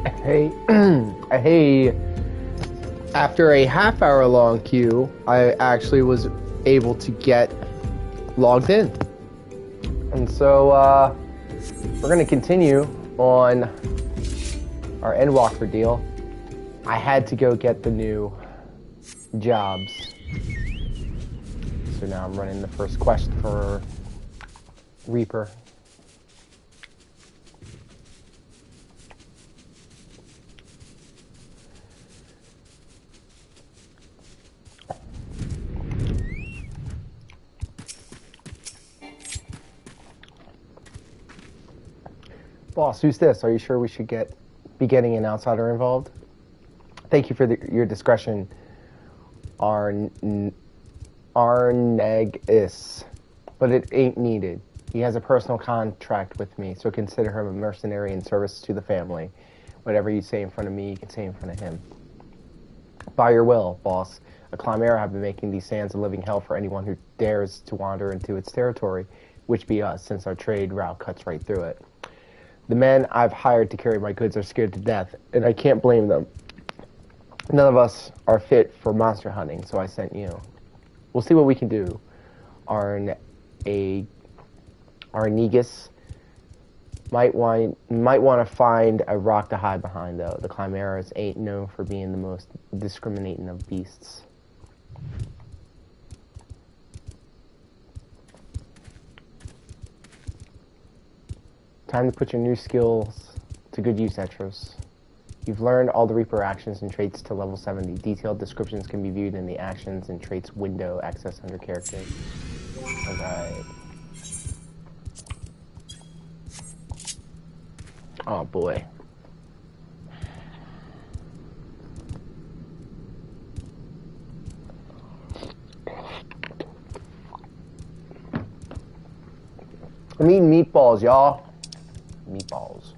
Hey, hey, after a half-hour long queue, I actually was able to get logged in. And so, we're going to continue on our Endwalker deal. I had to go get the new jobs. So now I'm running the first quest for Reaper. Boss, who's this? Are you sure we should be getting an outsider involved? Thank you for your discretion, Arnegis. But it ain't needed. He has a personal contract with me, so consider him a mercenary in service to the family. Whatever you say in front of me, you can say in front of him. By your will, boss. A Chimera have been making these sands a living hell for anyone who dares to wander into its territory, which be us, since our trade route cuts right through it. The men I've hired to carry my goods are scared to death, and I can't blame them. None of us are fit for monster hunting, so I sent you. We'll see what we can do. Arnegis might want to find a rock to hide behind, though. The Chimeras ain't known for being the most discriminating of beasts. Time to put your new skills to good use, Etros. You've learned all the Reaper actions and traits to level 70. Detailed descriptions can be viewed in the Actions and Traits window accessed under Characters. Alright. Oh boy. I'm eating meatballs, y'all. Meatballs.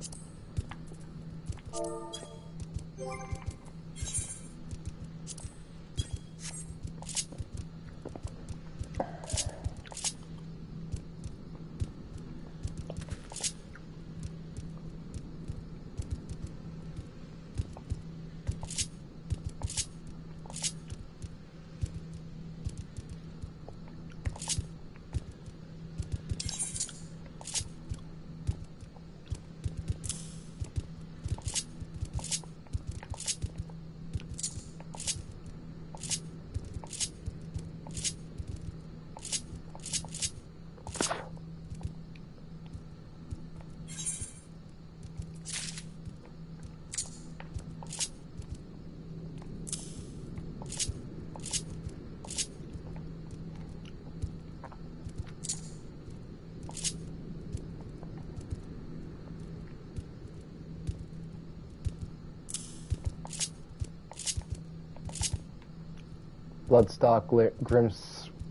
Bloodstock, Grim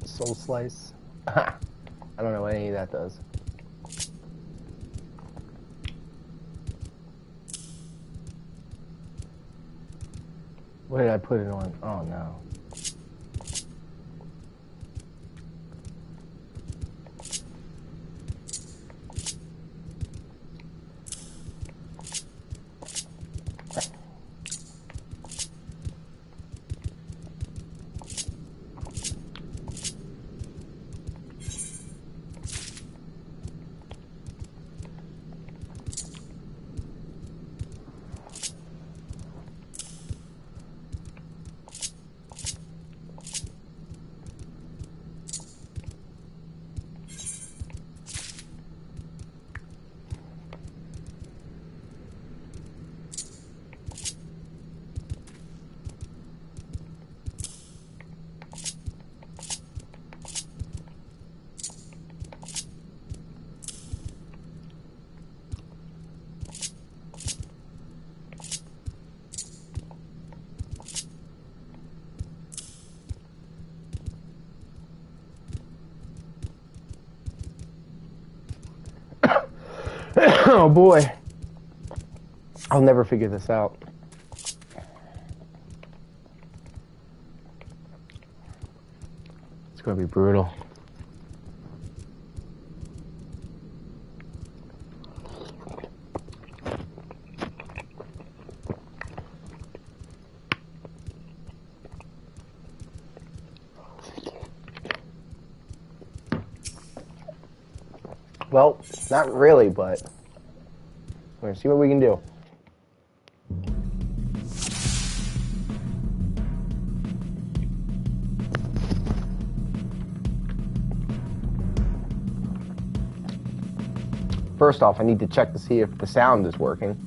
Soul Slice. I don't know what any of that does. What did I put it on? Oh no. Oh boy. I'll never figure this out. It's gonna be brutal. Well, not really, but we're gonna see what we can do. First off, I need to check to see if the sound is working.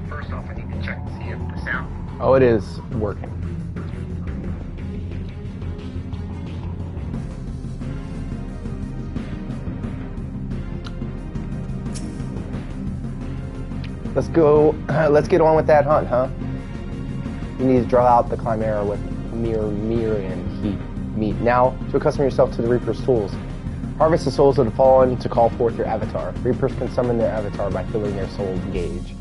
First off, I need to check to see if the sound... Oh, it is working. Let's go, let's get on with that hunt, huh? You need to draw out the Chimera with Myrian meat. Now, to accustom yourself to the Reaper's tools. Harvest the souls that have fallen to call forth your avatar. Reapers can summon their avatar by filling their soul gauge.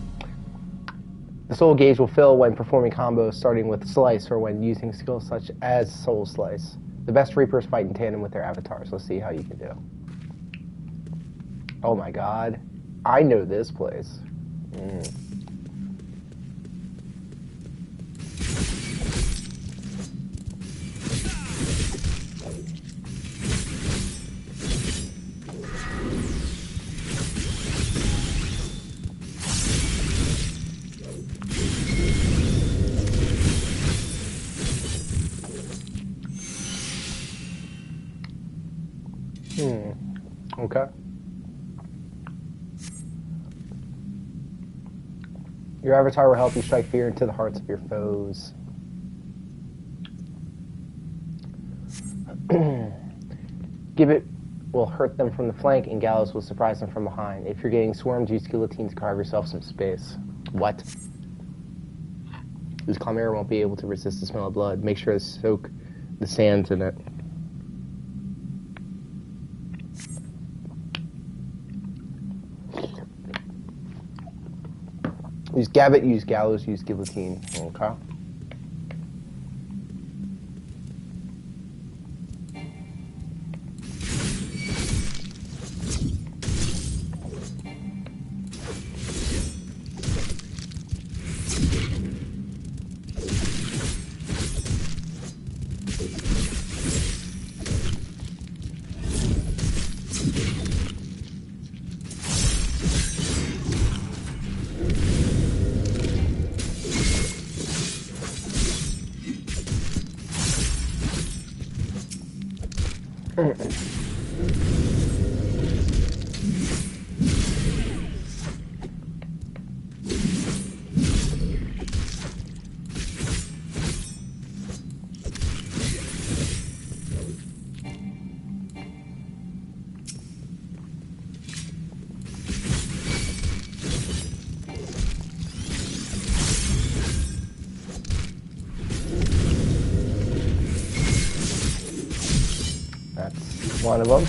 The soul gauge will fill when performing combos starting with Slice or when using skills such as Soul Slice. The best Reapers fight in tandem with their avatars. Let's see how you can do. Oh my god. I know this place. Okay. Your avatar will help you strike fear into the hearts of your foes. Give it will hurt them from the flank, and Gallows will surprise them from behind. If you're getting swarmed, use guillotine to carve yourself some space. What? This Chimera won't be able to resist the smell of blood. Make sure to soak the sands in it. Use Gabbit, use Gallows, use Guillotine. Okay. One of them.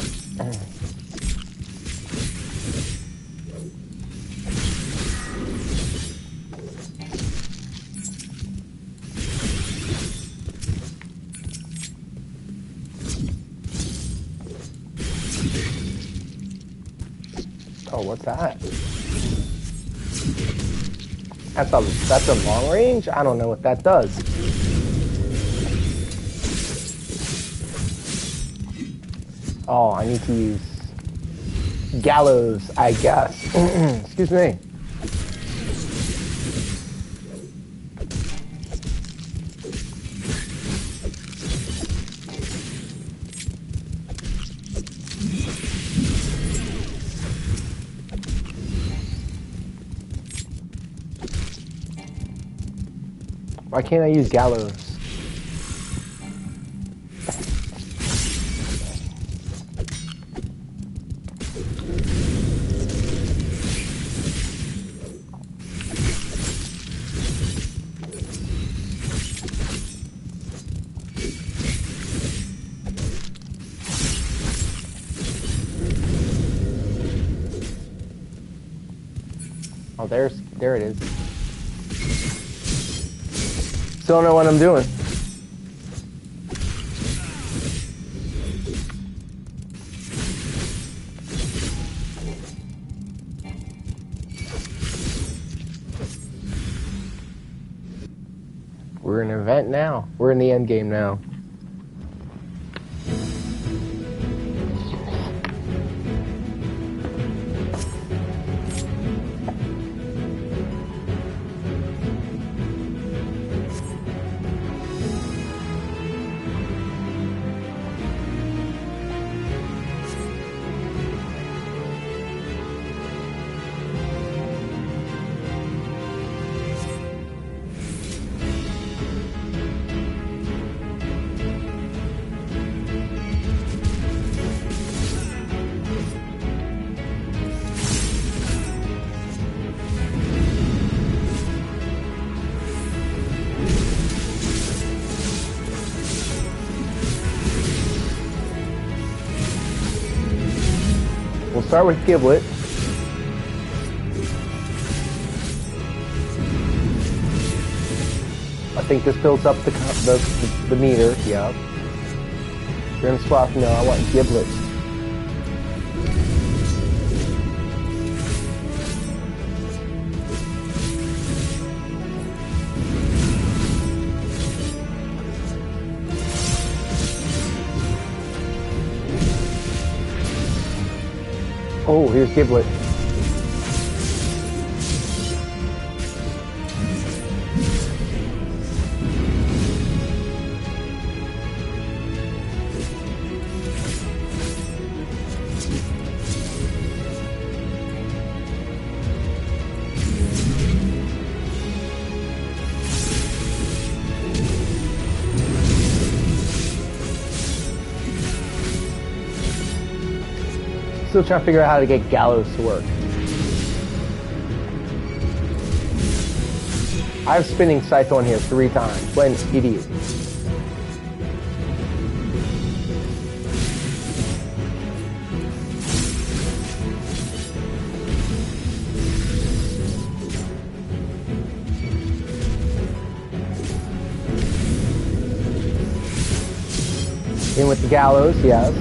Oh, what's that? That's a long range? I don't know what that does. Oh, I need to use Gallows, I guess. Excuse me. Why can't I use Gallows? Oh, there it is. Still don't know what I'm doing. We're in an event now. We're in the end game now. We'll start with Giblet. I think this builds up the meter. Yeah. You're gonna swap. No, I want Giblet. Oh, here's Giblet. Still trying to figure out how to get Gallows to work. I have spinning scythe on here 3 times. What an idiot. In with the Gallows, yes.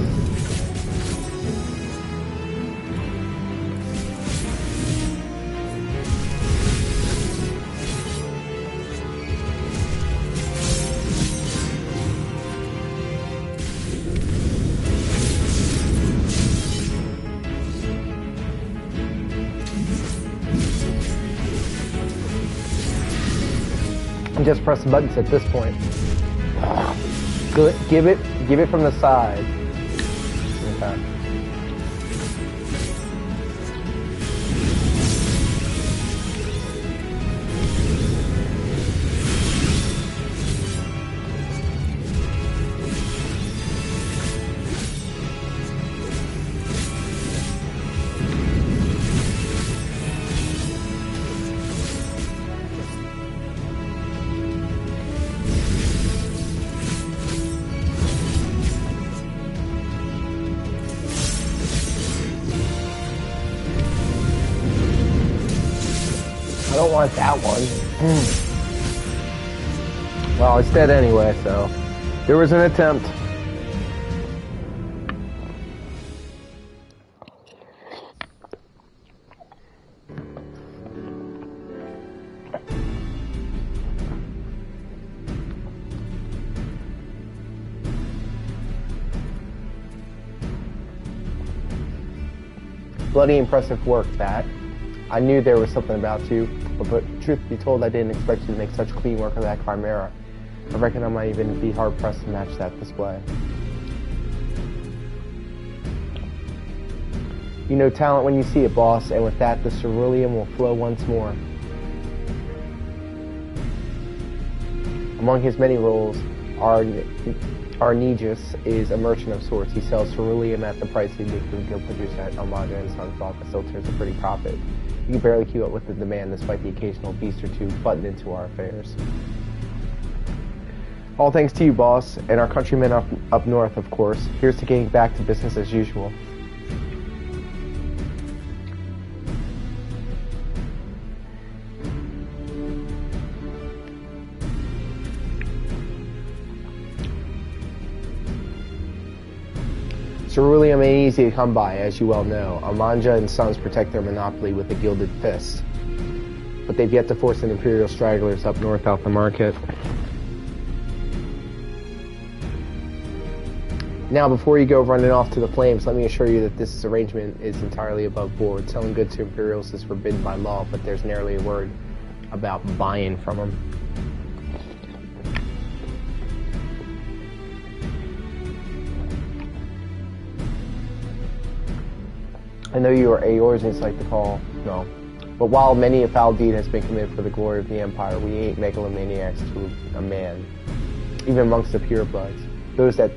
Just press the buttons at this point. Give it from the side. Okay. I don't want that one. Well, it's dead anyway, so there was an attempt. Bloody impressive work, that. I knew there was something about you, but truth be told, I didn't expect you to make such clean work of that Chimera. I reckon I might even be hard-pressed to match that display. You know talent when you see it, boss, and with that, the cerulean will flow once more. Among his many roles, Arnegis is a merchant of sorts. He sells ceruleum at the price he makes the guild producer at Almada and Sons thought that still turns a pretty profit. You can barely keep up with the demand despite the occasional beast or two buttoned into our affairs. All thanks to you, boss, and our countrymen up north, of course. Here's to getting back to business as usual. Ceruleum ain't easy to come by, as you well know. Amanja and Sons protect their monopoly with a gilded fist. But they've yet to force an Imperial stragglers up north out the market. Now, before you go running off to the flames, let me assure you that this arrangement is entirely above board. Selling goods to Imperials is forbidden by law, but there's narrowly a word about buying from them. I know you are Eorzans like to call, no. But while many a foul deed has been committed for the glory of the Empire, we ain't megalomaniacs to a man, even amongst the purebloods. Those that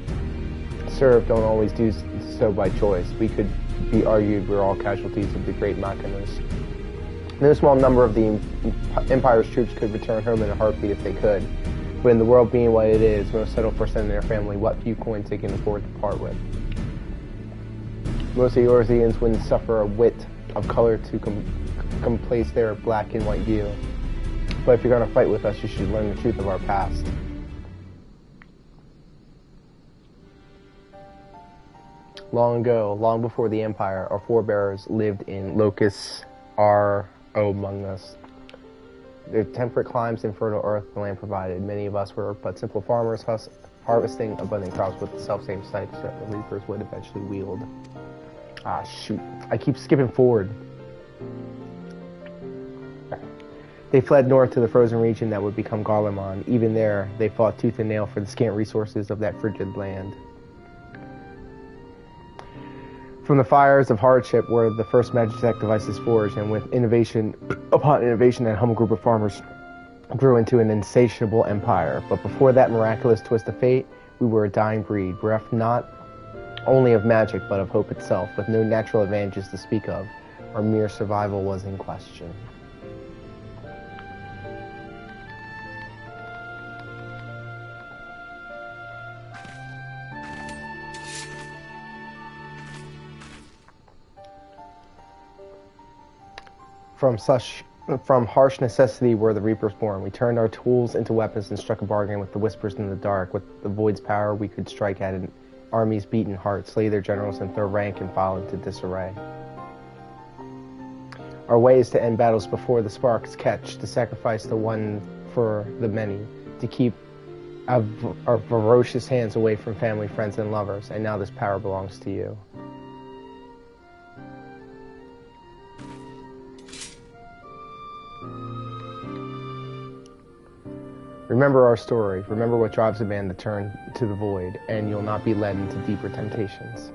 serve don't always do so by choice. We could be argued we're all casualties of the great Machinas. No small number of the Empire's troops could return home in a heartbeat if they could. But in the world being what it is, most settle for sending their family what few coins they can afford to part with. Most Eorzeans wouldn't suffer a whit of color to complace their black and white view. But if you're going to fight with us, you should learn the truth of our past. Long ago, long before the Empire, our forebears lived in Locus R. among us. Their temperate climes and fertile earth the land provided. Many of us were but simple farmers harvesting abundant crops with the self-same sights that the reapers would eventually wield. Ah, shoot. I keep skipping forward. They fled north to the frozen region that would become Garlemald. Even there, they fought tooth and nail for the scant resources of that frigid land. From the fires of hardship were the first magitech devices forged, and with innovation upon innovation, that humble group of farmers grew into an insatiable empire. But before that miraculous twist of fate, we were a dying breed, bereft not only of magic, but of hope itself, with no natural advantages to speak of. Our mere survival was in question. From harsh necessity were the Reapers born. We turned our tools into weapons and struck a bargain with the whispers in the dark. With the Void's power, we could strike at an army's beaten heart, slay their generals, and throw rank and file into disarray. Our way is to end battles before the sparks catch, to sacrifice the one for the many, to keep our ferocious hands away from family, friends, and lovers. And now this power belongs to you. Remember our story. Remember what drives a man to turn to the void, and you'll not be led into deeper temptations.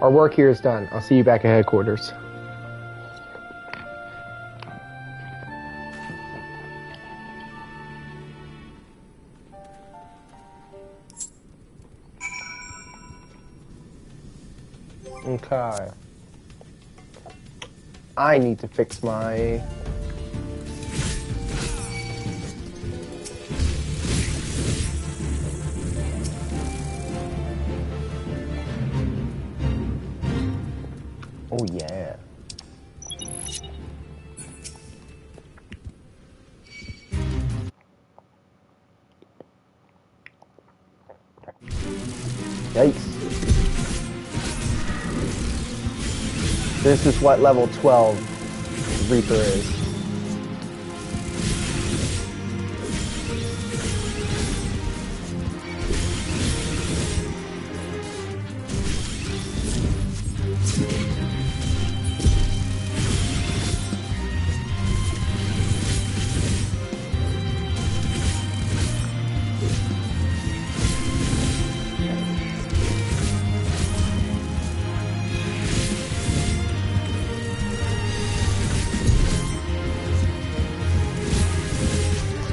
Our work here is done. I'll see you back at headquarters. Okay. I need to fix my... Oh yeah. Yikes. This is what level 12 Reaper is.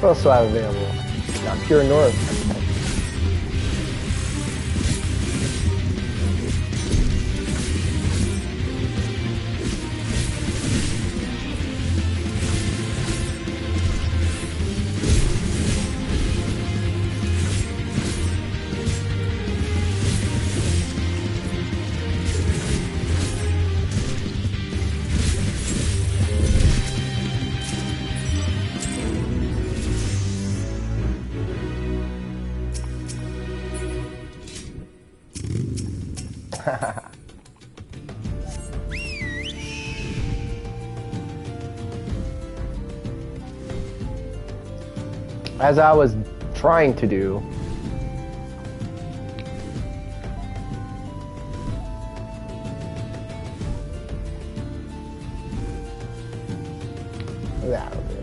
What else do I have available? Not Pure North. Okay. as I was trying to do. That'll do.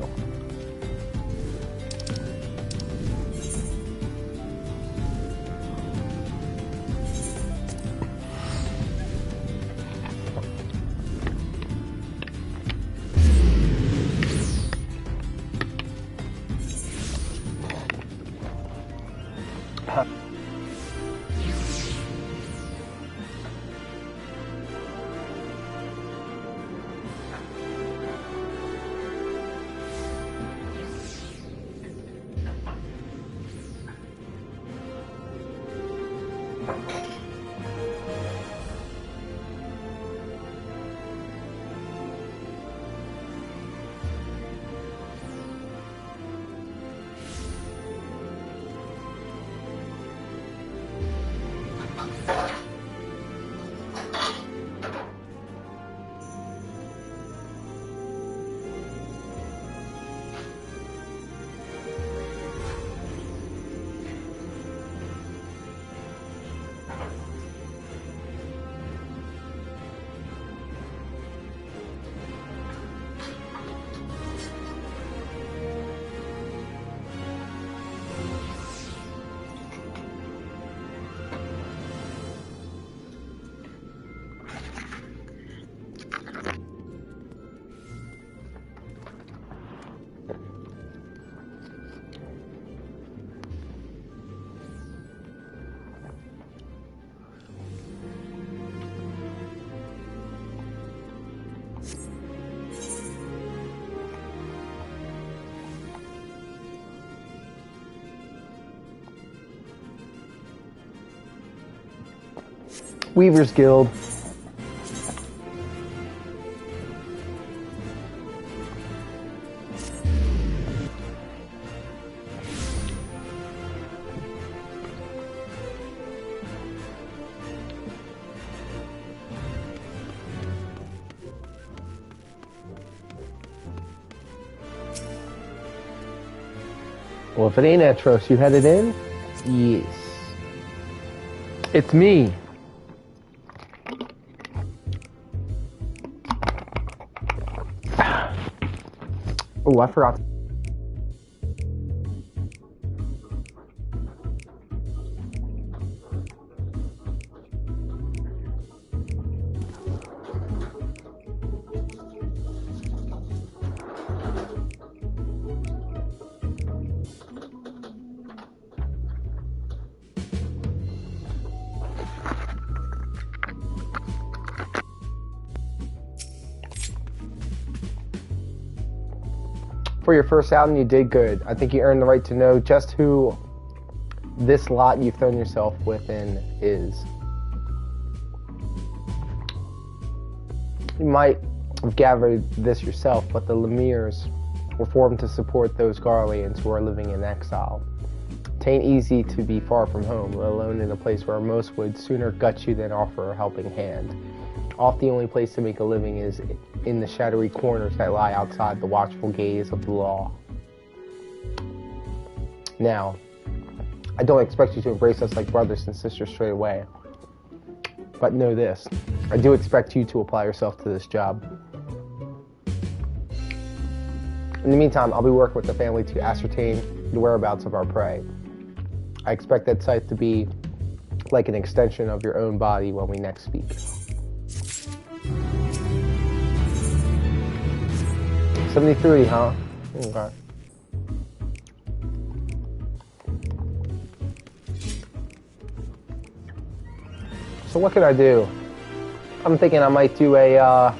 Weaver's Guild. Well, if it ain't Etros, you headed in? Yes. It's me. Oh, I forgot. For your first album, you did good. I think you earned the right to know just who this lot you've thrown yourself within is. You might have gathered this yourself, but the Lemire's were formed to support those Garleans who are living in exile. Tain't easy to be far from home, let alone in a place where most would sooner gut you than offer a helping hand. Oft the only place to make a living is in the shadowy corners that lie outside the watchful gaze of the law. Now, I don't expect you to embrace us like brothers and sisters straight away. But know this, I do expect you to apply yourself to this job. In the meantime, I'll be working with the family to ascertain the whereabouts of our prey. I expect that site to be like an extension of your own body when we next speak. 73, huh? Okay. So what could I do? I'm thinking I might do a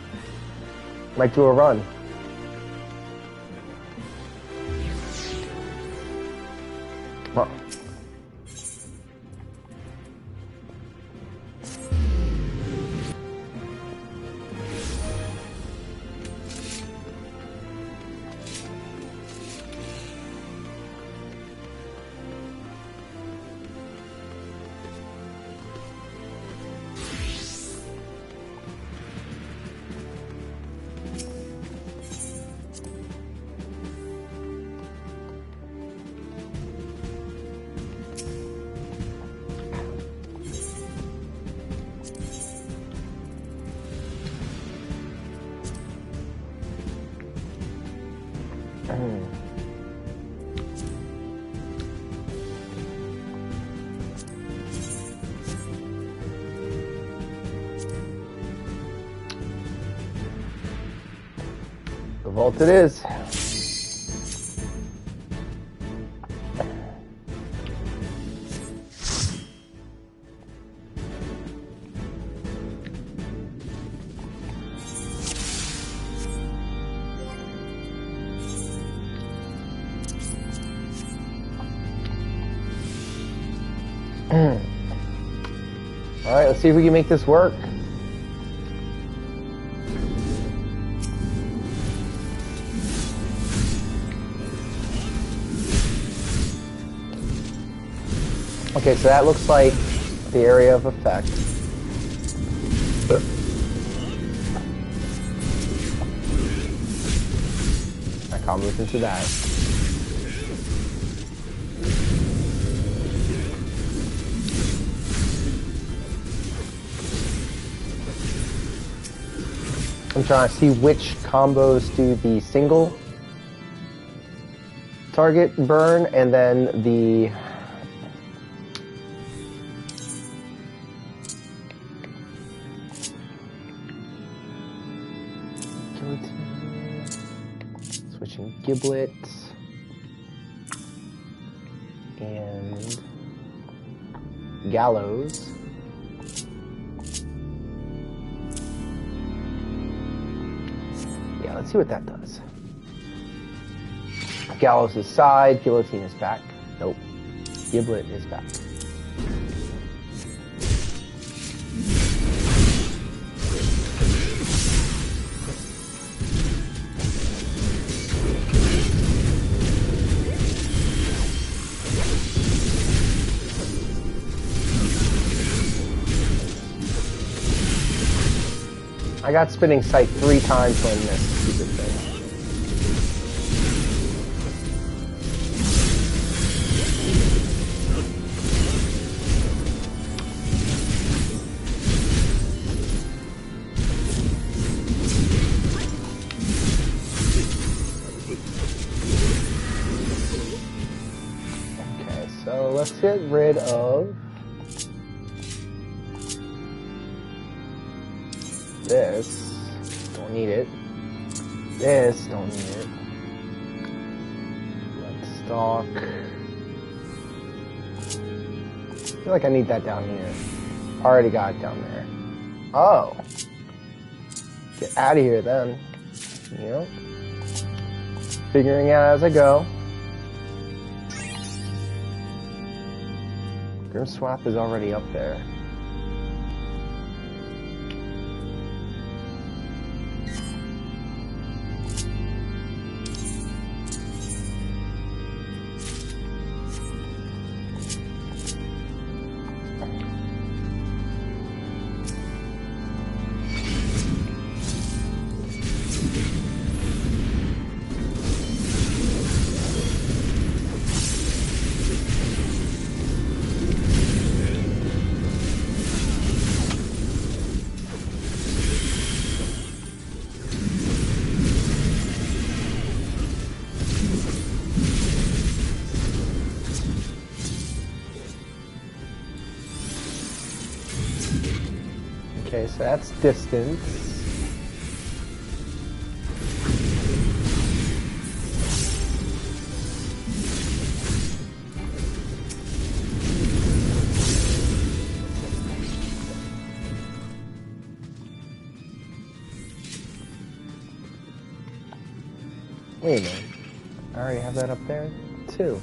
run. Huh. vault it is. Alright, let's see if we can make this work. Okay, so that looks like the area of effect. I combos into that. I'm trying to see which combos do the single target burn and then the switching Giblet and Gallows. Yeah, let's see what that does. Gallows is side, Guillotine is back. Nope. Giblet is back. I got spinning sight 3 times on this stupid thing. Okay, so let's get rid of this. Don't need it. This, don't need it. Let's stock. I feel like I need that down here. Already got it down there. Oh. Get out of here then. You know? Figuring out as I go. Grim Swap is already up there. Okay, so that's distance. Wait a minute. I already have that up there, too.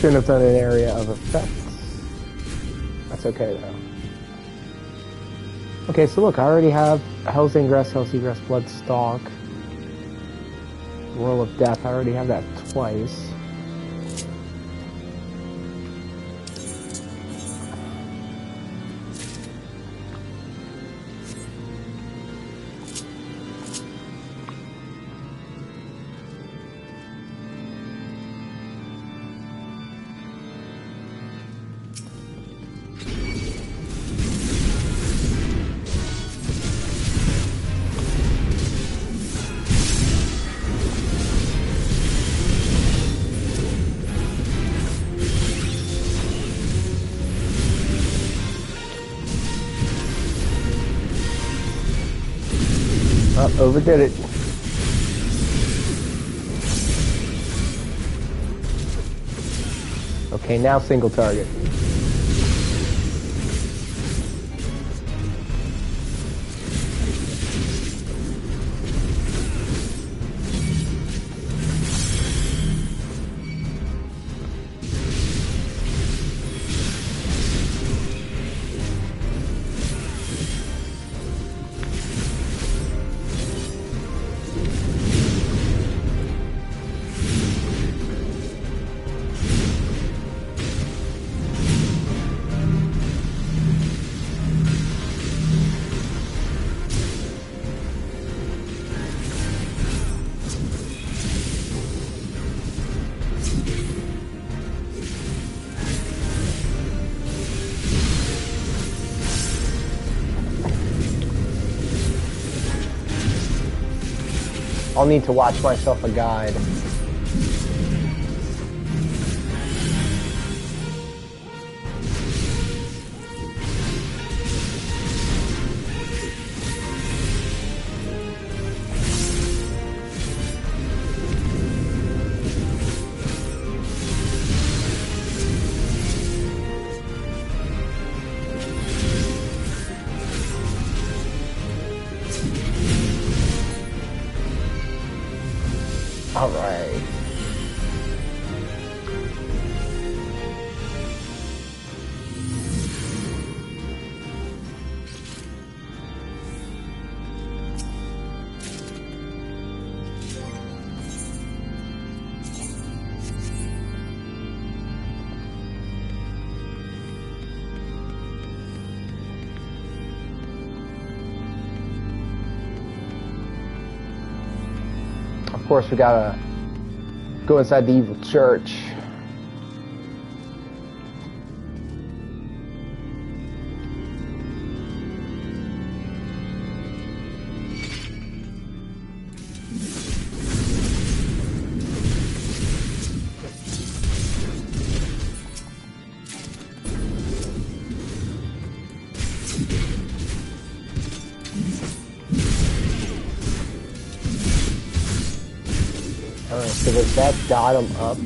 Shouldn't have done an area of effects. That's okay though. Okay, so look, I already have Hell's Ingress, Bloodstalk, Roll of Death. I already have that twice. Oh, overdid it. Okay, now single target. I'll need to watch myself a guide. All right. Of course, we gotta go inside the evil church. Alright, so does that dot him up?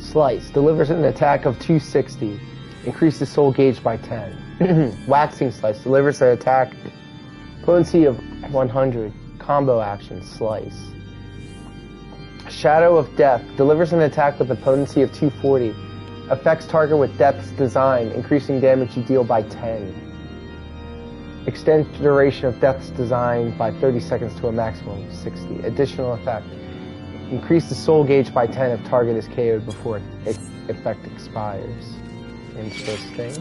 Slice delivers an attack of 260. Increases soul gauge by 10. Waxing Slice delivers an attack potency of 100. Combo action Slice. Shadow of Death delivers an attack with a potency of 240. Affects target with Death's Design, increasing damage you deal by 10. Extends duration of Death's Design by 30 seconds to a maximum of 60. Additional effect. Increase the soul gauge by 10 if target is KO'd before effect expires. Interesting.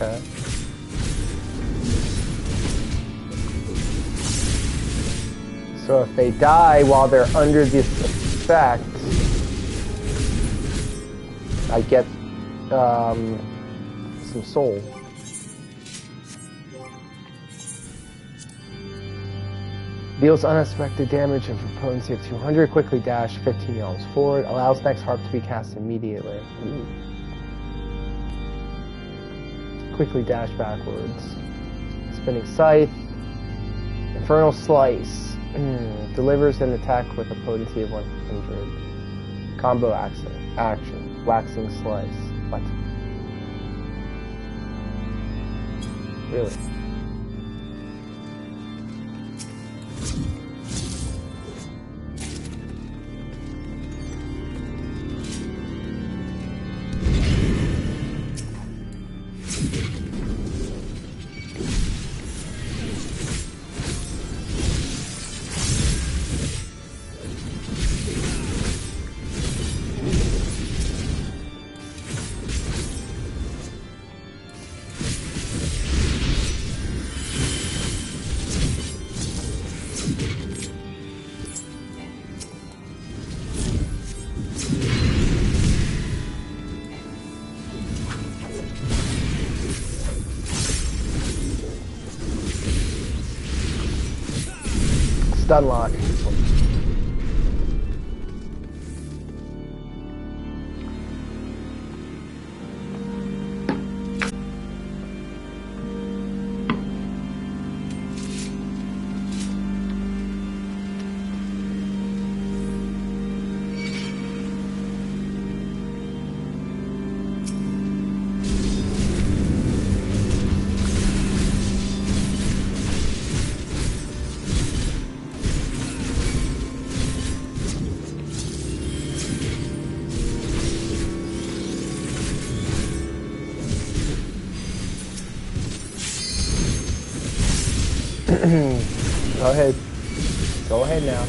Okay. So if they die while they're under this effect, I get some soul. Deals unexpected damage of a potency of 200. Quickly dash 15 yards forward. Allows next harp to be cast immediately. Ooh. Quickly dash backwards. Spinning Scythe. Infernal Slice. Delivers an attack with a potency of 100. Combo action. Waxing Slice. What? Really? unlock. Go ahead. Go ahead now.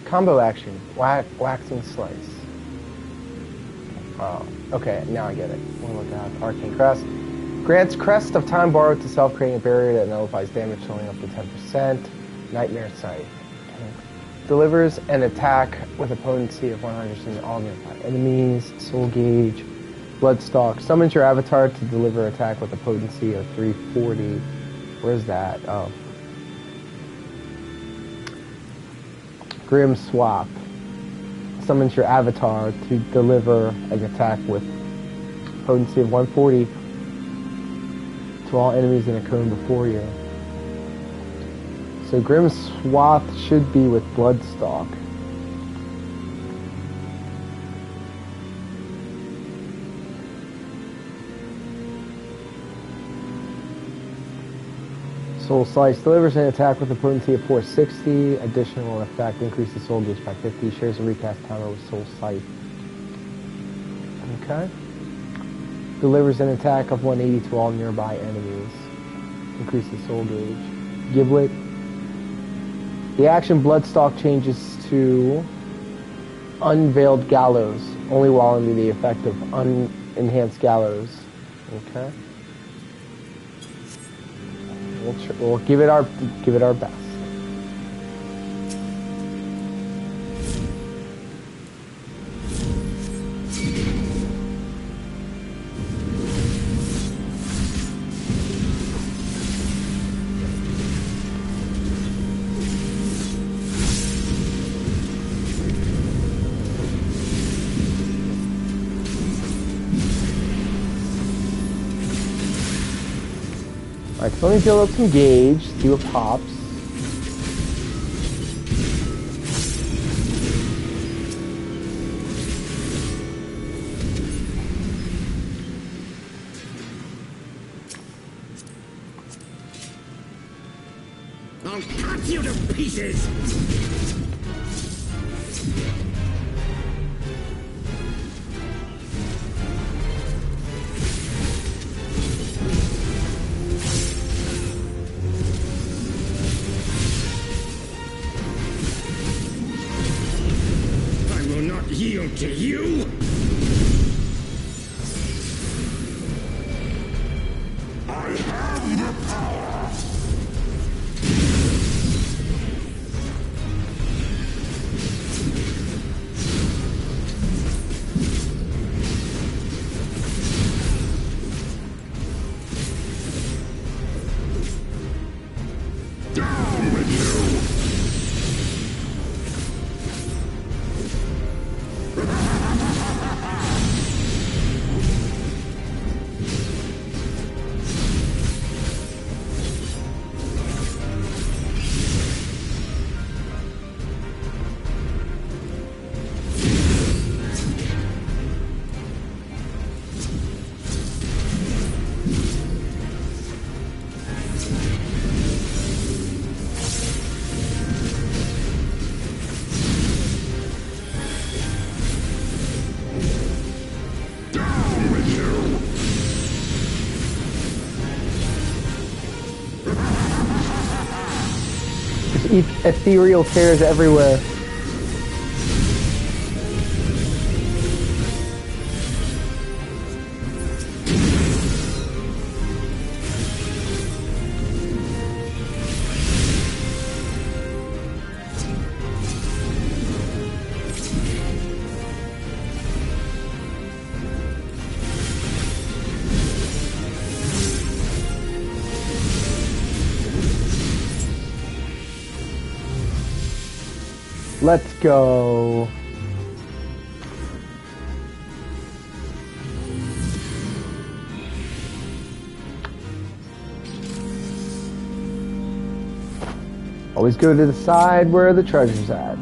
Combo action. Waxing slice. Oh, okay, now I get it. Oh my god. Arcane Crest. Grants Crest of Time borrowed to self, creating a barrier that nullifies damage totaling up to 10%. Nightmare Sight. Okay. Delivers an attack with a potency of 100 in all nearby enemies. Soul Gauge. Bloodstalk. Summons your avatar to deliver attack with a potency of 340. Where's that? Oh. Grim Swap. Summons your avatar to deliver an attack with potency of 140 to all enemies in a cone before you. So Grim Swap should be with Bloodstalk. Soul Slice delivers an attack with a potency of 460. Additional effect increases soul gauge by 50. Shares a recast timer with Soul Sight. Okay. Delivers an attack of 180 to all nearby enemies. Increases soul gauge. Giblet. The action Bloodstalk changes to Unveiled Gallows, only while under the effect of Unenhanced Gallows. Okay. We'll give it our best. Alright, so let me build up some gauge, see what pops. I'll cut you to pieces! Yield to you? I have the power! Down with you! Ethereal tears everywhere. Let's go. Always go to the side where the treasure's at.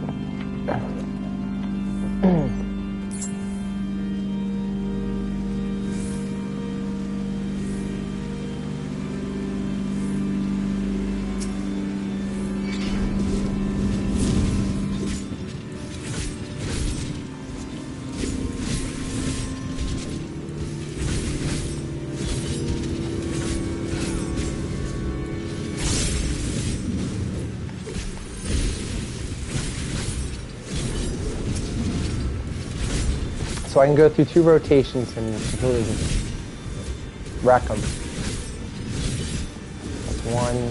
So I can go through 2 rotations and completely just wreck them. That's 1.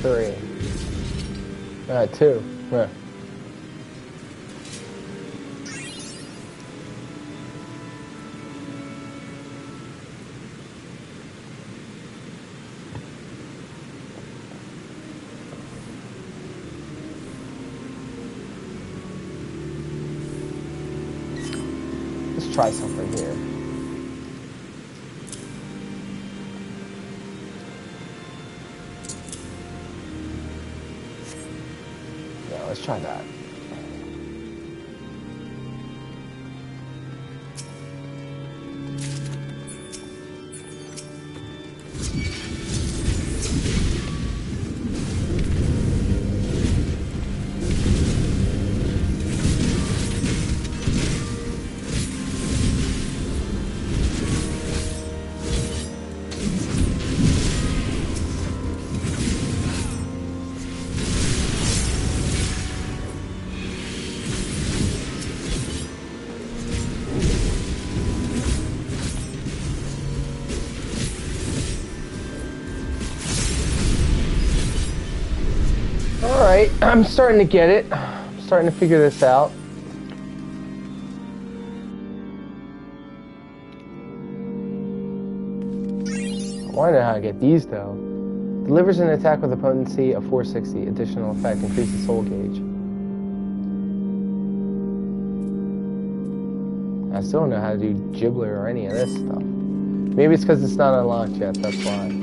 Three. 2. Yeah. Let's try something here. Yeah, let's try that. Alright, I'm starting to get it. I'm starting to figure this out. I want to know how to get these though. Delivers an attack with a potency of 460. Additional effect increases soul gauge. I still don't know how to do Gibbler or any of this stuff. Maybe it's because it's not unlocked yet, that's why.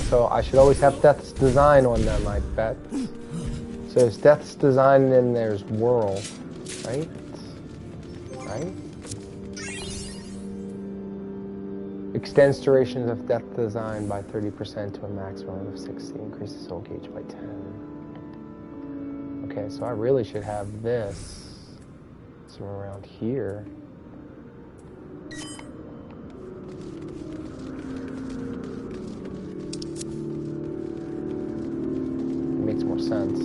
So I should always have Death's Design on them, I bet. So there's Death's Design and then there's Whirl, right? Right? Extends durations of Death Design by 30% to a maximum of 60. Increases soul gauge by 10. Okay, so I really should have this somewhere around here. Makes more sense.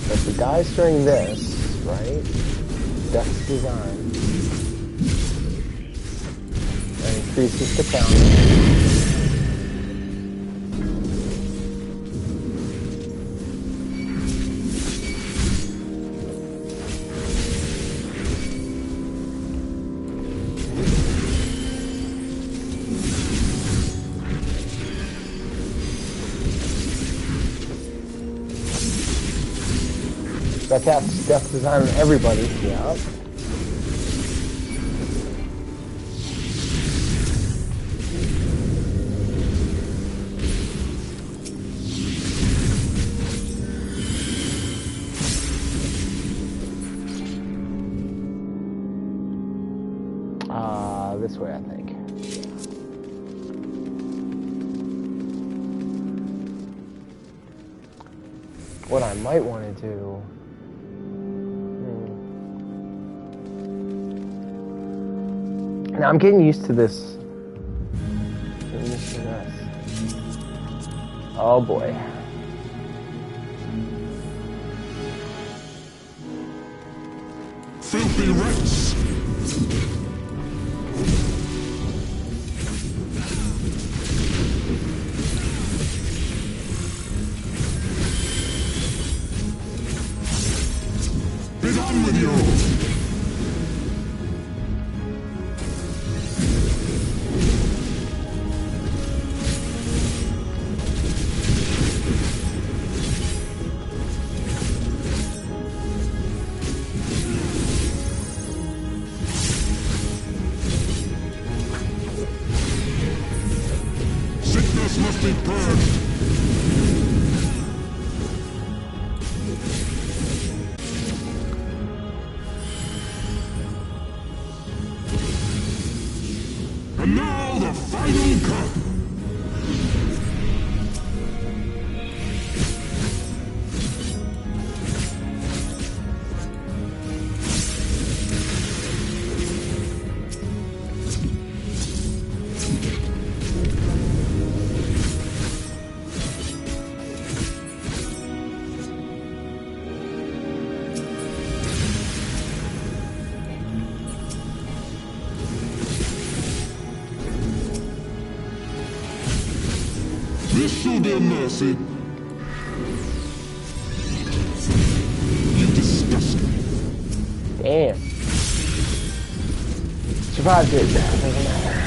So if it dies during this, right? Death's Design. And increases the count. That casts Death Design on everybody. Yeah. This way, I think. What I might want to do... Now I'm getting used to this. Getting used to this. Oh boy. Filthy rats! Be done with you! Sickness must be purged! And now the final cut! This shall be a mercy. You disgust me. Damn. Survived it. Doesn't matter.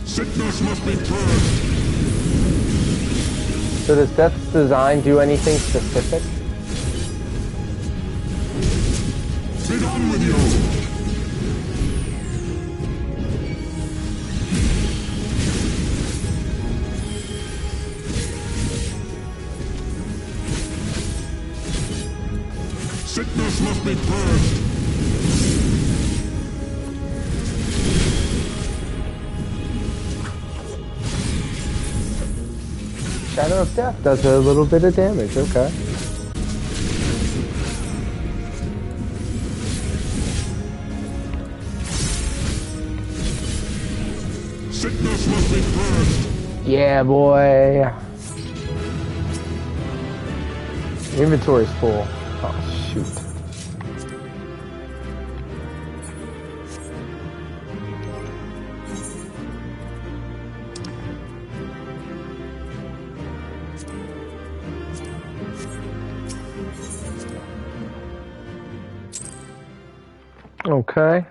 Sickness must be purged. So does Death's design do anything specific? Be done with you. Sickness must be purged. Shadow of Death does a little bit of damage, okay. Sickness must be purged. Yeah, boy. Inventory's full. Oh, shoot. Okay.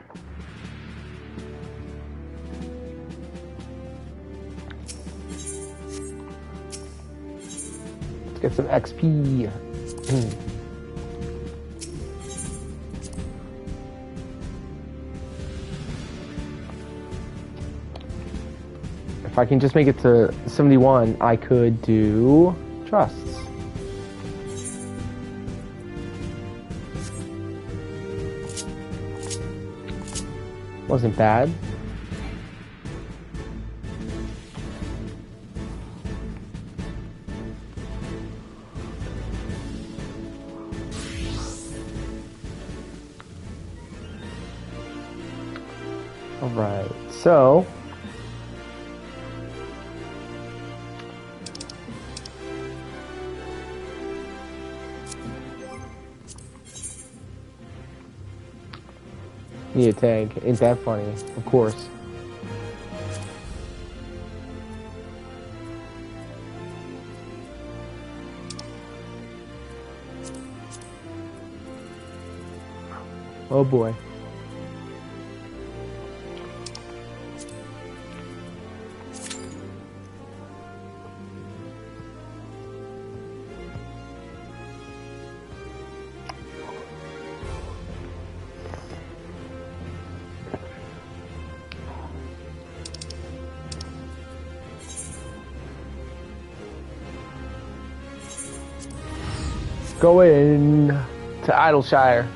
Let's get some XP. If I can just make it to 71, I could do trusts. Wasn't bad. All right, so need a tank. Ain't that funny? Of course. Oh boy. Going to Idleshire.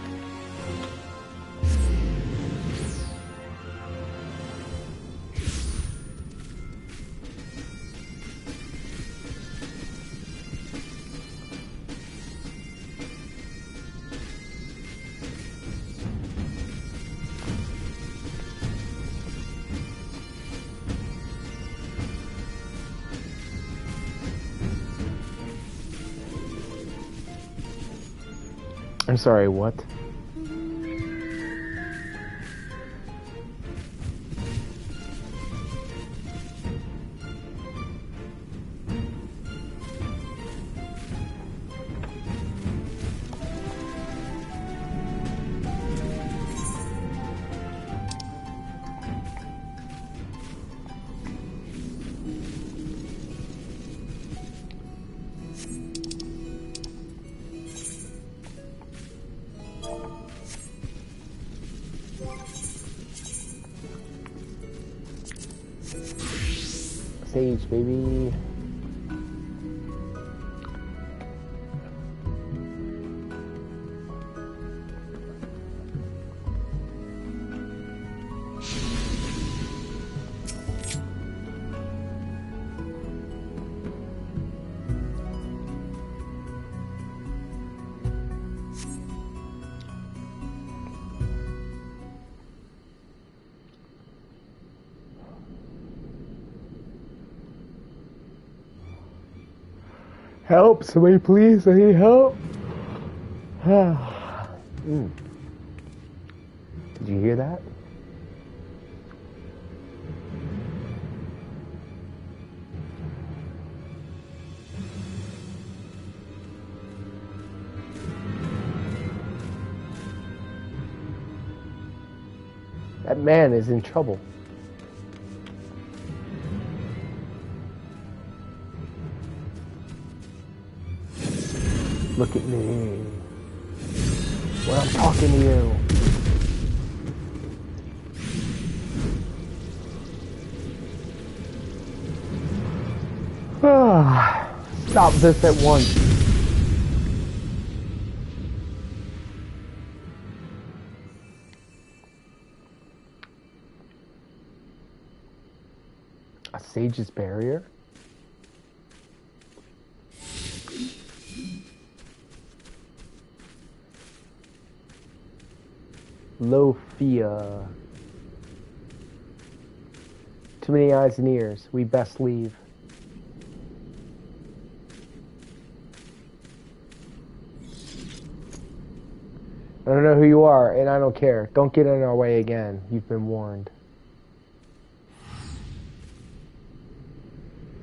I'm sorry, what? Sage, baby. Help, somebody please, I need help. Did you hear that? That man is in trouble. Look at me when I'm talking to you. Stop this at once. A sage's barrier? Lofia. Too many eyes and ears. We best leave. I don't know who you are, and I don't care. Don't get in our way again. You've been warned.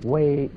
Wait.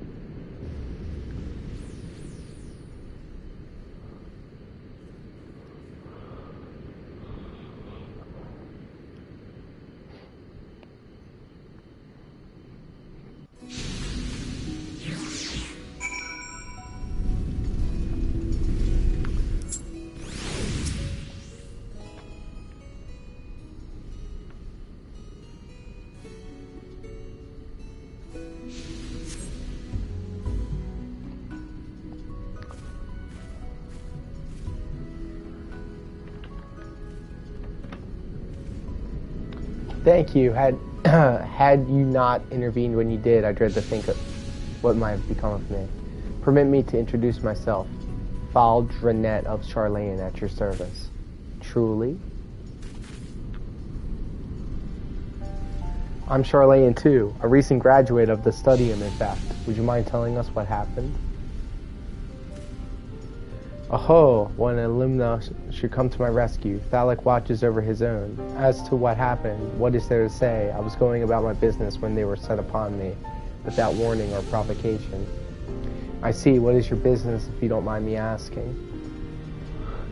Thank you. Had you not intervened when you did, I dread to think of what might have become of me. Permit me to introduce myself. Faldrenet of Charlene at your service. Truly? I'm Charlene too, a recent graduate of the studium, in fact. Would you mind telling us what happened? Aho, when Illumina should come to my rescue, Thalic watches over his own. As to what happened, what is there to say? I was going about my business when they were set upon me, without warning or provocation. I see, what is your business, if you don't mind me asking?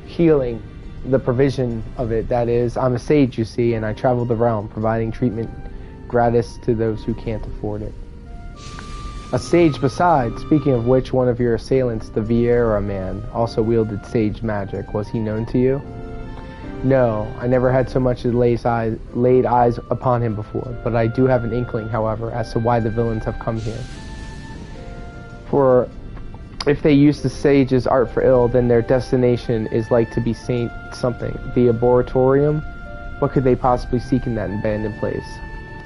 Healing, the provision of it, that is. I'm a sage, you see, and I travel the realm, providing treatment gratis to those who can't afford it. A sage besides, speaking of which, one of your assailants, the Vieira man, also wielded sage magic. Was he known to you? No, I never had so much as laid eyes upon him before, but I do have an inkling, however, as to why the villains have come here. For if they use the sage's art for ill, then their destination is like to be Saint something. The Arboretorium? What could they possibly seek in that abandoned place?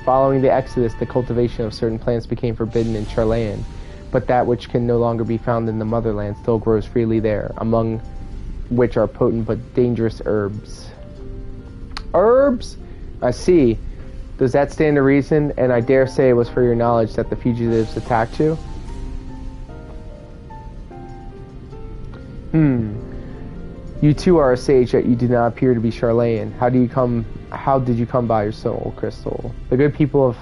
Following the Exodus, the cultivation of certain plants became forbidden in Charlayan, but that which can no longer be found in the motherland still grows freely there, among which are potent but dangerous herbs. Herbs? I see. Does that stand to reason? And I dare say it was for your knowledge that the fugitives attacked you? You too are a sage, yet you do not appear to be Charlayan. How did you come by your soul crystal? The good people of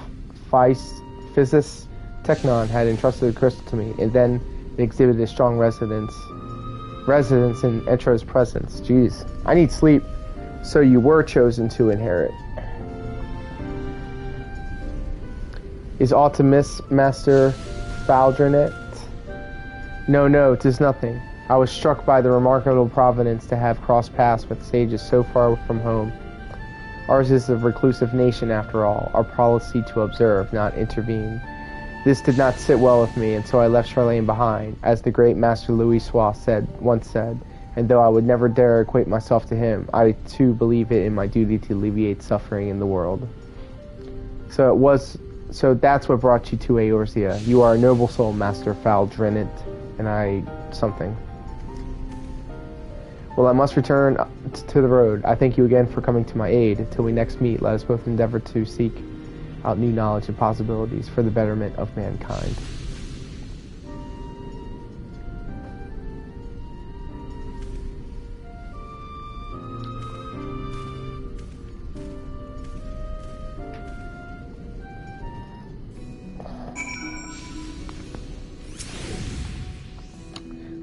Physis Technon had entrusted the crystal to me, and then it exhibited a strong residence in Etro's presence. Jeez, I need sleep. So you were chosen to inherit. Is Optimus Master Faldrenet? No, 'tis nothing. I was struck by the remarkable providence to have crossed paths with sages so far from home. Ours is a reclusive nation, after all, our policy to observe, not intervene. This did not sit well with me, and so I left Charlene behind, as the great Master Louis Sois once said, and though I would never dare equate myself to him, I too believe it in my duty to alleviate suffering in the world. So that's what brought you to Eorzea. You are a noble soul, Master Faldrenet, and something. Well, I must return to the road. I thank you again for coming to my aid. Until we next meet, let us both endeavor to seek out new knowledge and possibilities for the betterment of mankind.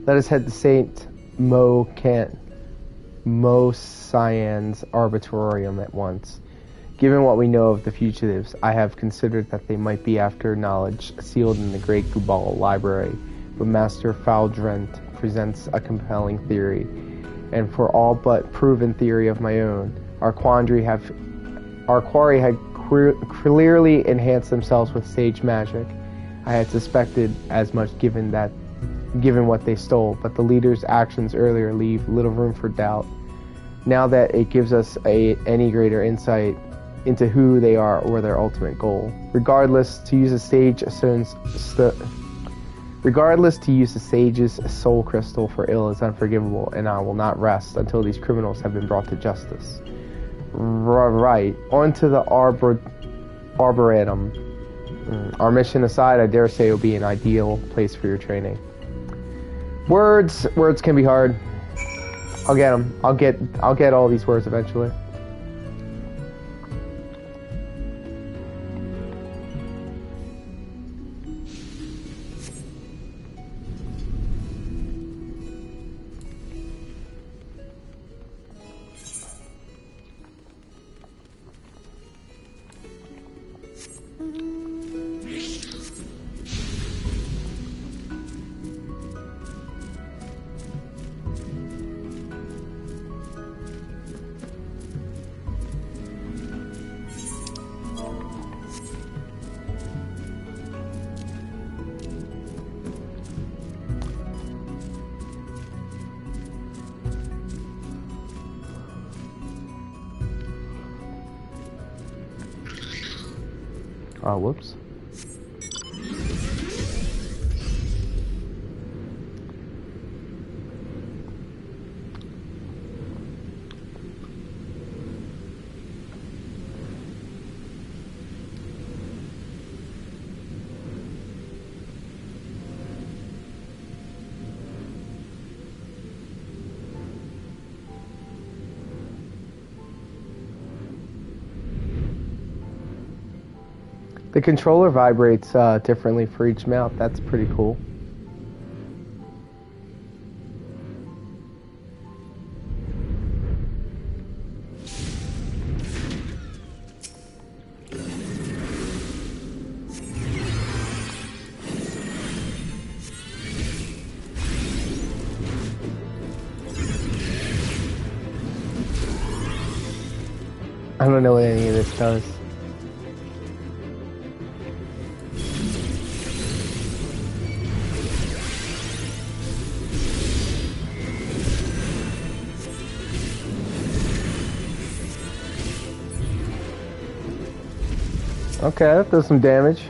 Let us head to St. Mocyan's Arbitorium at once. Given what we know of the fugitives, I have considered that they might be after knowledge sealed in the Great Gubal Library, but Master Faldrent presents a compelling theory, and for all but proven theory of my own, our quarry had clearly enhanced themselves with sage magic. I had suspected as much given what they stole, but the leader's actions earlier leave little room for doubt. Now that it gives us any greater insight into who they are or their ultimate goal. Regardless, to use a sage's soul crystal for ill is unforgivable, and I will not rest until these criminals have been brought to justice. Right, on to the Arboretum. Our mission aside, I dare say it will be an ideal place for your training. Words can be hard. I'll get them. I'll get all these words eventually. Oh, whoops. The controller vibrates differently for each mount. That's pretty cool. I don't know what any of this does. Okay, that does some damage.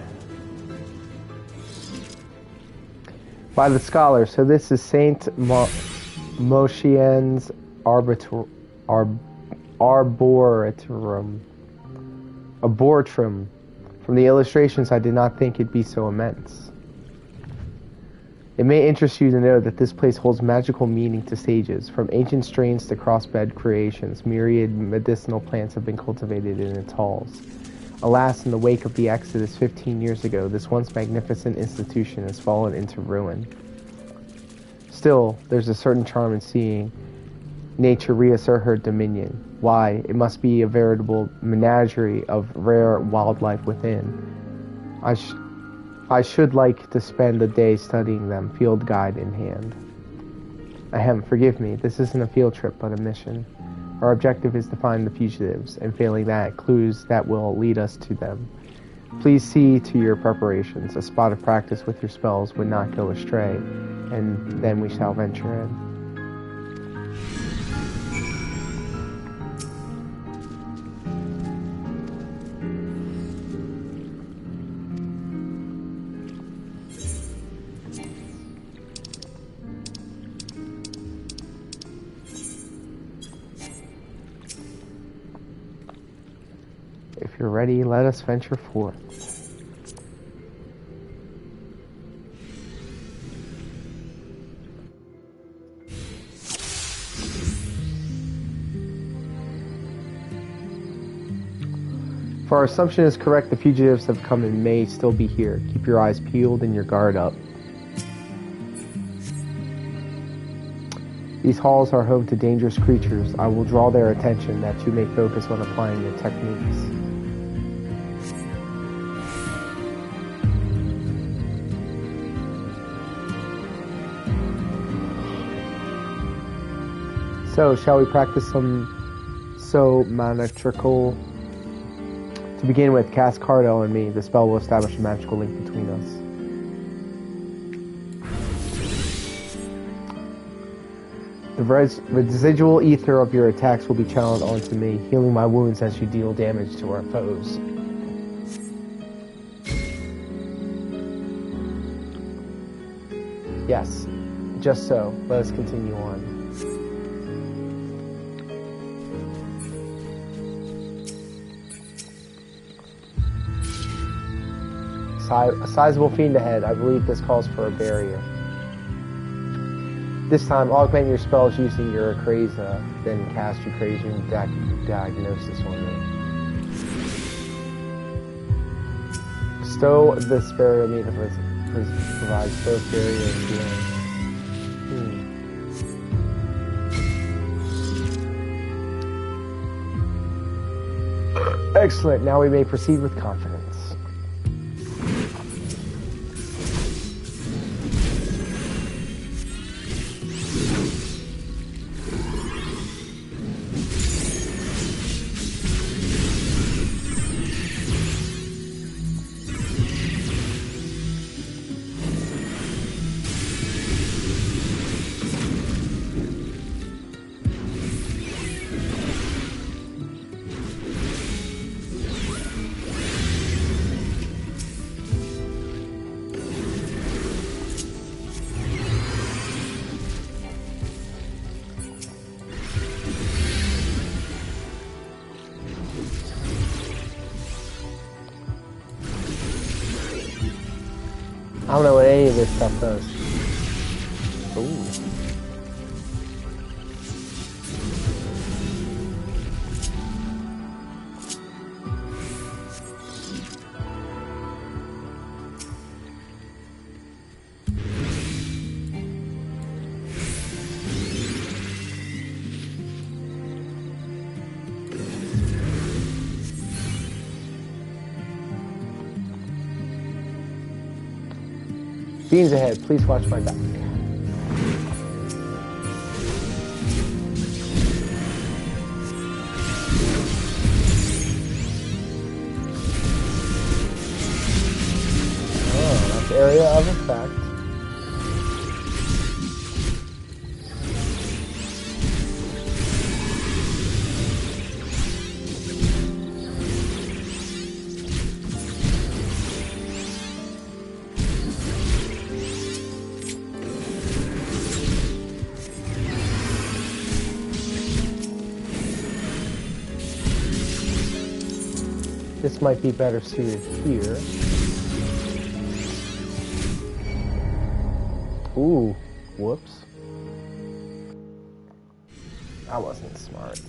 By the scholar. So this is Saint Mocyan's Arboretum. From the illustrations, I did not think it'd be so immense. It may interest you to know that this place holds magical meaning to sages. From ancient strains to crossbred creations, myriad medicinal plants have been cultivated in its halls. Alas, in the wake of the Exodus 15 years ago, this once magnificent institution has fallen into ruin. Still, there's a certain charm in seeing nature reassert her dominion. Why, it must be a veritable menagerie of rare wildlife within. I should like to spend a day studying them, field guide in hand. Ahem, forgive me, this isn't a field trip, but a mission. Our objective is to find the fugitives, and failing that, clues that will lead us to them. Please see to your preparations. A spot of practice with your spells would not go astray, and then we shall venture in. If you're ready, let us venture forth. If our assumption is correct, the fugitives have come and may still be here. Keep your eyes peeled and your guard up. These halls are home to dangerous creatures. I will draw their attention that you may focus on applying your techniques. So, shall we practice some manitrical? To begin with, cast Cardell on me. The spell will establish a magical link between us. The residual ether of your attacks will be channeled onto me, healing my wounds as you deal damage to our foes. Yes, just so. Let us continue on. A sizable fiend ahead. I believe this calls for a barrier. This time, augment your spells using your Craza, then cast your Crazian Diagnosis on me. Stow this barrier me that provides both barrier and healing. Excellent. Now we may proceed with confidence. I don't know what any of this stuff does. Ooh. Fiends ahead, please watch my back. Oh, that's area of effect. This might be better suited here. Ooh, whoops. I wasn't smart.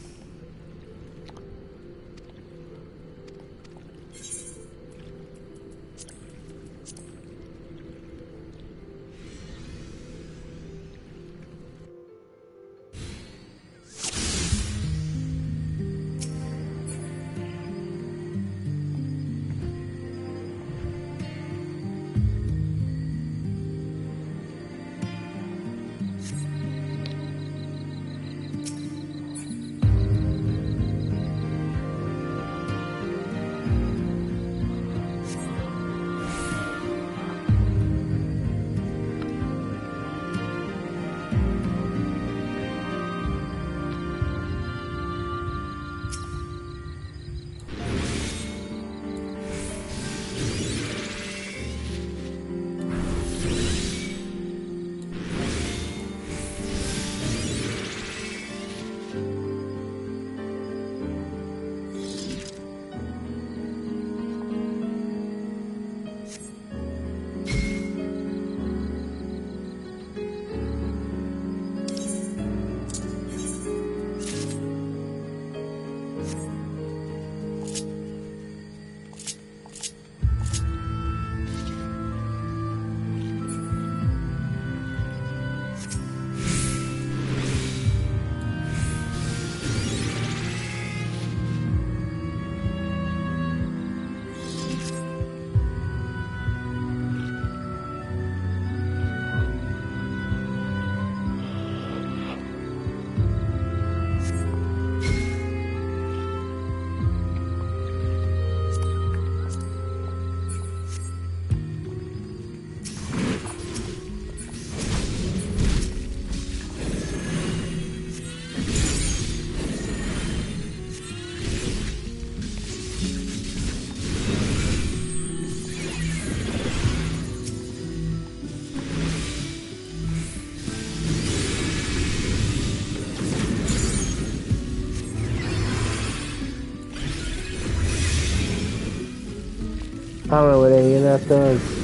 I don't know what any of that does.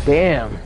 Damn.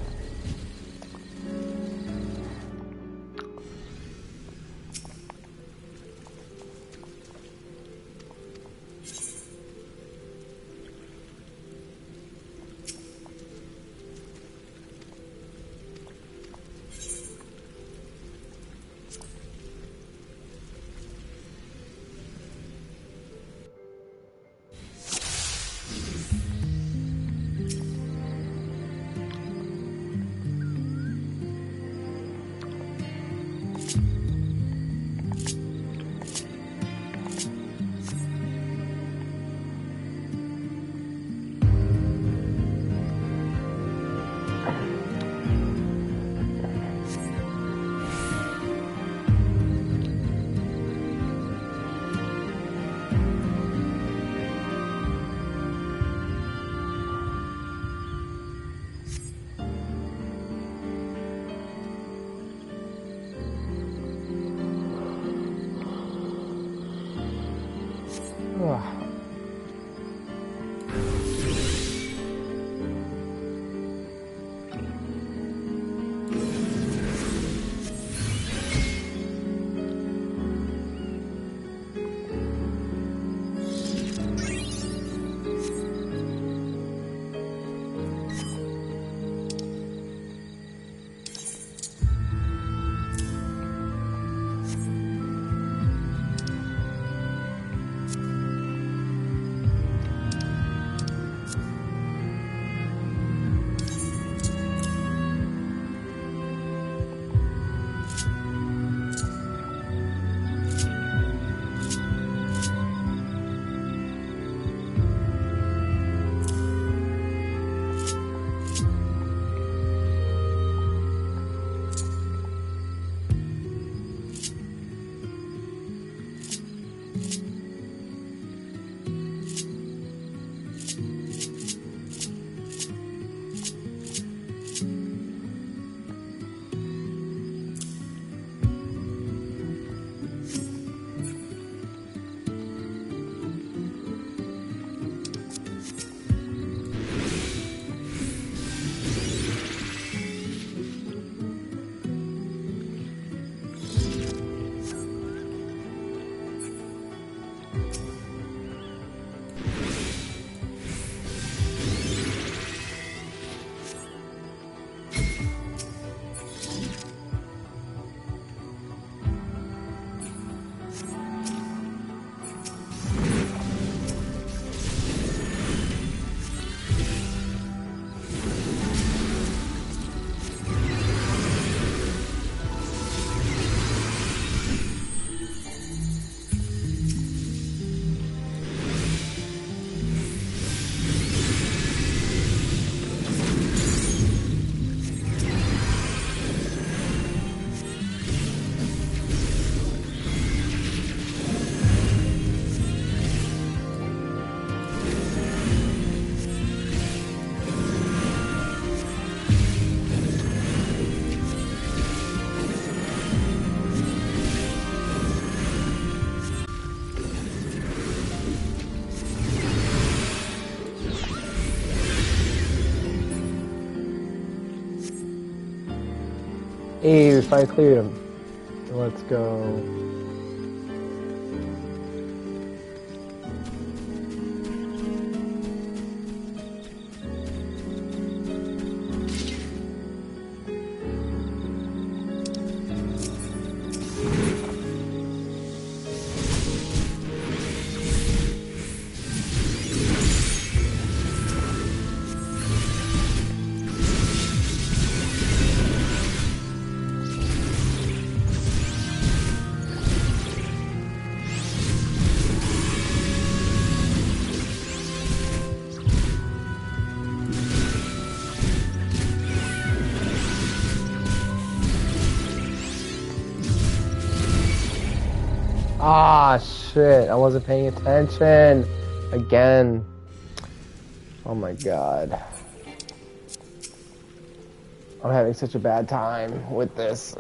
Hey, we finally cleared him. Let's go. Ah, shit. I wasn't paying attention. Again. Oh my god. I'm having such a bad time with this.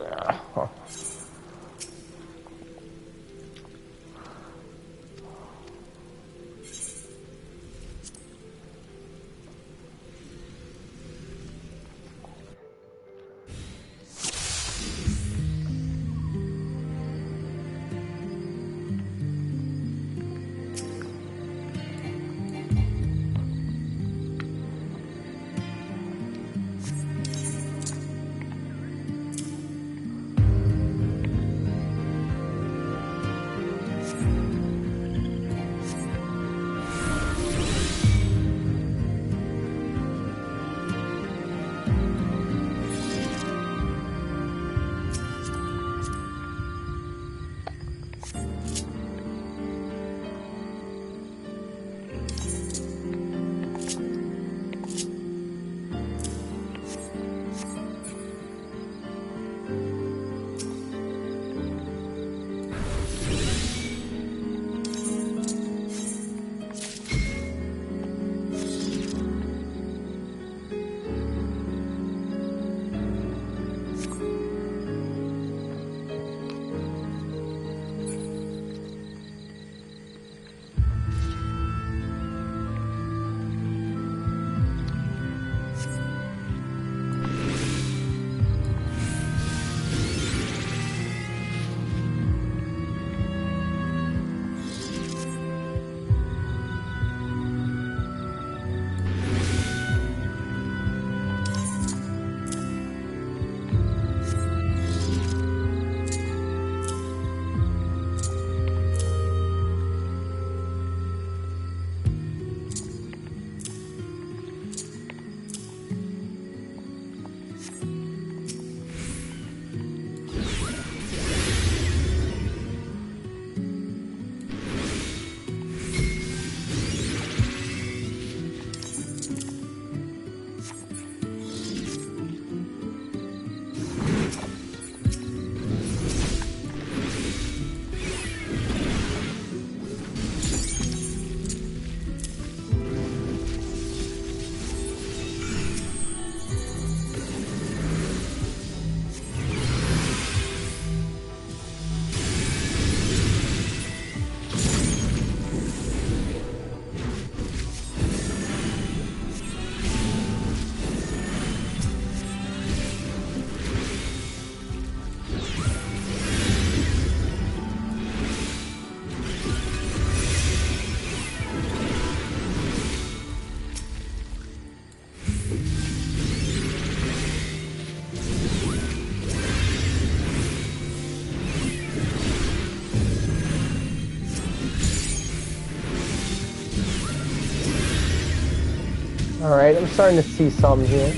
Alright, I'm starting to see some here.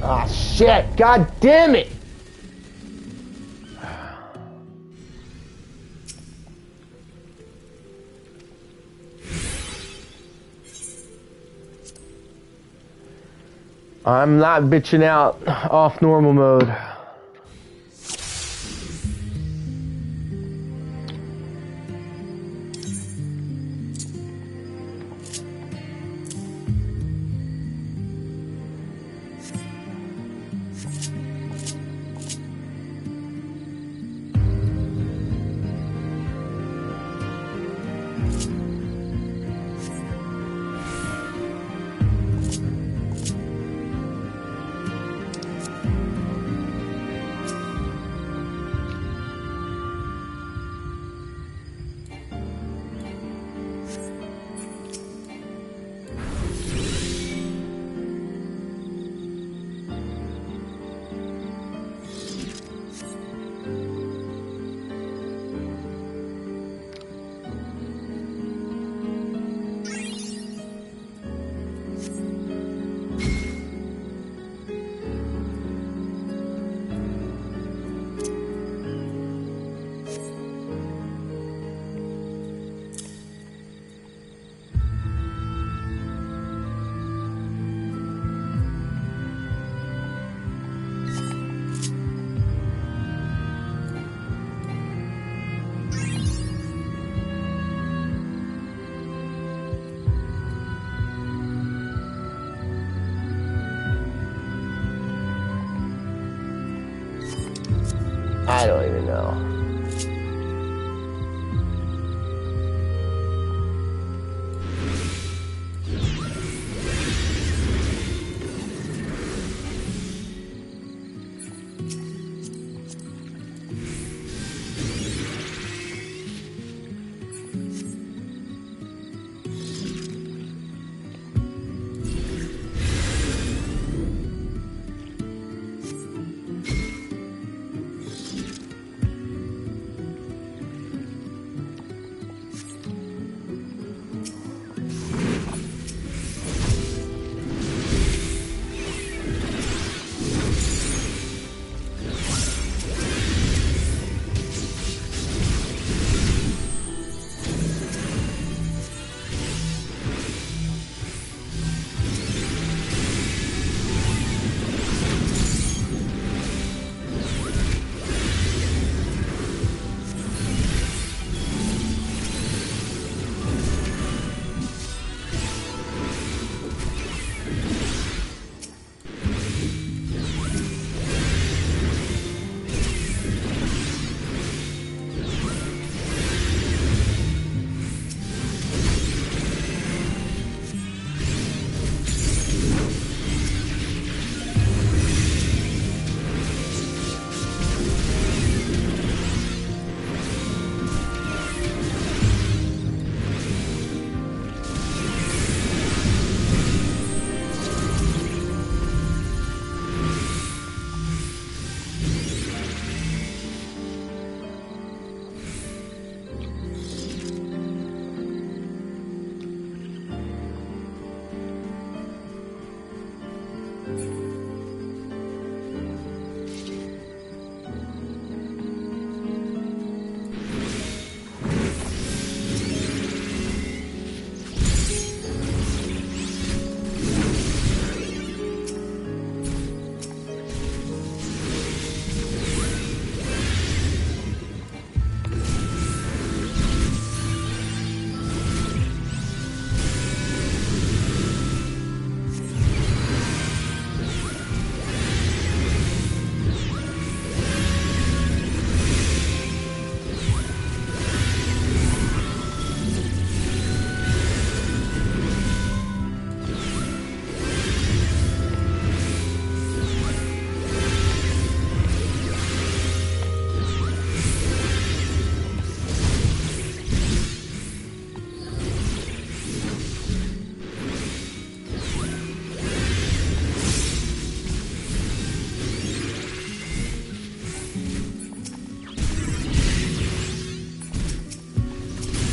Ah, shit! God damn it! I'm not bitching out off normal mode. I don't even know.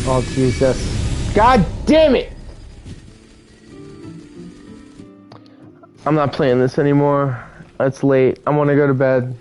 Oh, Jesus. God damn it! I'm not playing this anymore. It's late. I want to go to bed.